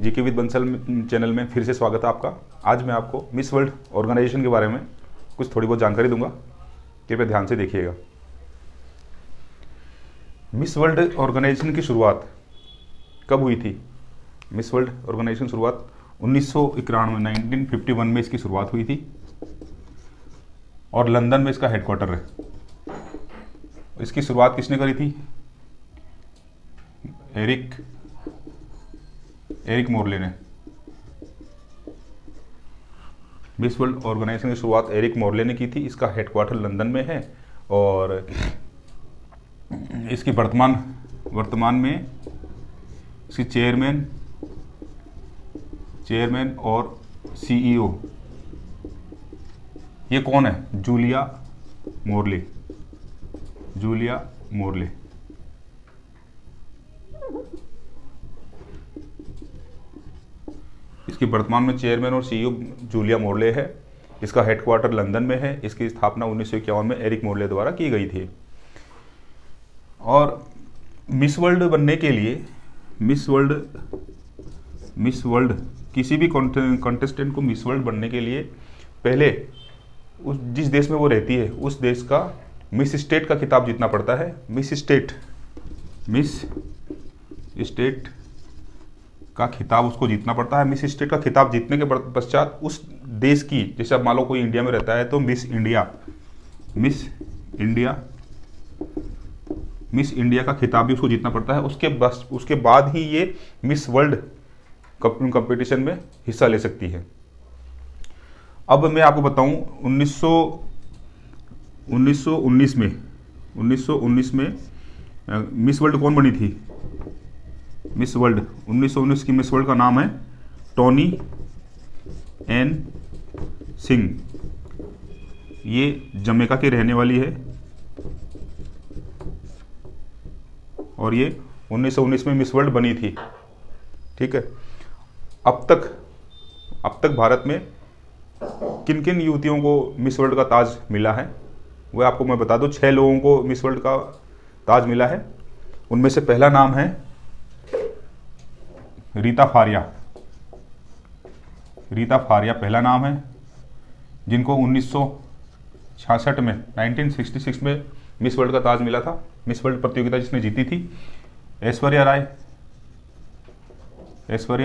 GK with Bansal channel में फिर से स्वागत है आपका। आज मैं आपको मिस वर्ल्ड ऑर्गेनाइजेशन के बारे में कुछ थोड़ी बहुत जानकारी दूंगा, कृपया ध्यान से देखिएगा। मिस वर्ल्ड ऑर्गेनाइजेशन की शुरुआत कब हुई थी? मिस वर्ल्ड ऑर्गेनाइजेशन शुरुआत 1951 में इसकी शुरुआत हुई थी और लंदन में इसका हेडक्वार्टर है। इसकी शुरुआत किसने करी थी? एरिक मोरले ने। मिस वर्ल्ड ऑर्गेनाइजेशन की शुरुआत एरिक मोरले ने की थी। इसका हेडक्वार्टर लंदन में है और इसकी वर्तमान में इसकी चेयरमैन और सीईओ ये कौन है? Julia Morley. इसकी वर्तमान में चेयरमैन और सीईओ जूलिया मोरले है। इसका हेडक्वार्टर लंदन में है। इसकी स्थापना 1951 में एरिक मोरले द्वारा की गई थी। और मिस वर्ल्ड बनने के लिए मिस वर्ल्ड किसी भी कॉन्टेस्टेंट को मिस वर्ल्ड बनने के लिए पहले जिस देश में वो रहती है उस देश का मिस स्टेट का खिताब जीतना पड़ता है। मिस स्टेट का खिताब उसको जीतना पड़ता है। मिस स्टेट का खिताब जीतने के पश्चात उस देश की, जैसे अब मान लो कोई इंडिया में रहता है तो मिस इंडिया का खिताब भी उसको जीतना पड़ता है। उसके बाद ही ये मिस वर्ल्ड कंपटीशन में हिस्सा ले सकती है। अब मैं आपको बताऊं 1919 में मिस वर्ल्ड कौन बनी थी? मिस वर्ल्ड 1919 की मिस वर्ल्ड का नाम है टोनी एन सिंह। ये जमैका की रहने वाली है और ये 1919 में मिस वर्ल्ड बनी थी। ठीक है। अब तक भारत में किन किन युवतियों को मिस वर्ल्ड का ताज मिला है वह आपको मैं बता दूं। 6 लोगों को मिस वर्ल्ड का ताज मिला है। उनमें से पहला नाम है रीता फारिया पहला नाम है, जिनको 1966 में 1966 में मिस वर्ल्ड का ताज मिला था। मिस वर्ल्ड प्रतियोगिता जिसने जीती थी ऐश्वर्या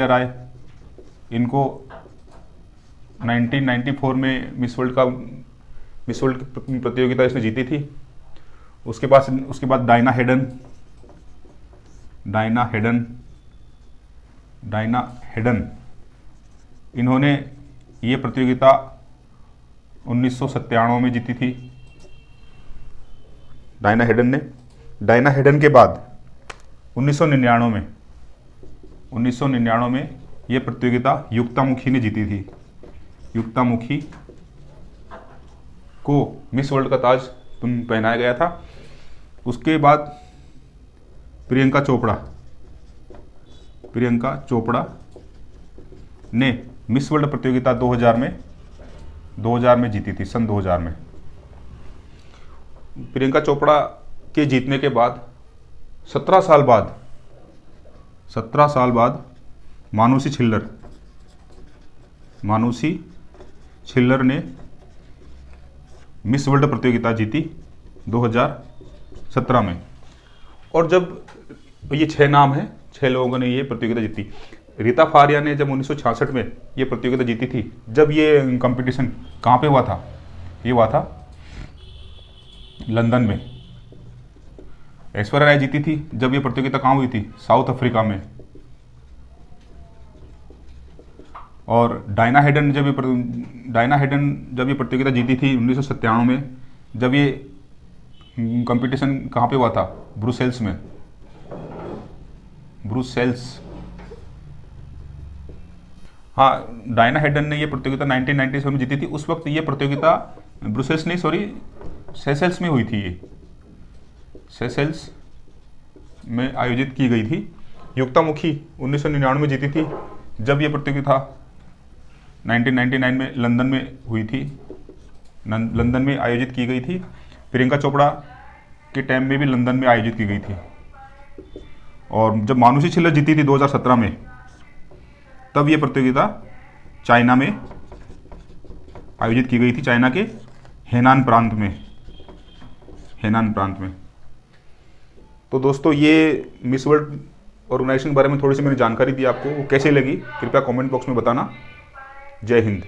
राय। इनको 1994 में मिस वर्ल्ड प्रतियोगिता इसने जीती थी। उसके बाद डायना हेडन इन्होंने ये प्रतियोगिता 1997 में जीती थी। डायना हेडन के बाद 1999 में ये प्रतियोगिता युक्तामुखी ने जीती थी। युक्तामुखी को मिस वर्ल्ड का ताज पहनाया गया था। उसके बाद प्रियंका चोपड़ा ने मिस वर्ल्ड प्रतियोगिता 2000 में जीती थी। सन 2000 में प्रियंका चोपड़ा के जीतने के बाद 17 साल बाद मानुषी छिल्लर ने मिस वर्ल्ड प्रतियोगिता जीती 2017 में। और जब ये 6 नाम हैं, 6 लोगों ने ये प्रतियोगिता जीती। रीता फारिया ने जब 1966 में ये प्रतियोगिता जीती थी, जब ये कंपटीशन कहाँ पे हुआ था? ये हुआ था लंदन में। ऐश्वर्या राय जीती थी जब ये प्रतियोगिता कहाँ हुई थी? साउथ अफ्रीका में। और डायना हेडन जब ये प्रतियोगिता जीती थी 1997 में, जब ये कंपटीशन कहाँ पे हुआ था? ब्रुसेल्स में। हाँ, डायना हेडन ने ये प्रतियोगिता 1997 में जीती थी। उस वक्त ये प्रतियोगिता सेशेल्स में हुई थी। ये सेशेल्स में आयोजित की गई थी। युक्तामुखी 1999 में जीती थी जब ये प्रतियोगिता 1999 में लंदन में हुई थी, लंदन में आयोजित की गई थी। प्रियंका चोपड़ा के टाइम में भी लंदन में आयोजित की गई थी। और जब मानुषी छिल्लर जीती थी 2017 में, तब ये प्रतियोगिता चाइना में आयोजित की गई थी, चाइना के हेनान प्रांत में, हेनान प्रांत में। तो दोस्तों ये मिस वर्ल्ड ऑर्गेनाइजेशन के बारे में थोड़ी सी मैंने जानकारी दी आपको, वो कैसे लगी कृपया कमेंट बॉक्स में बताना। जय हिंद।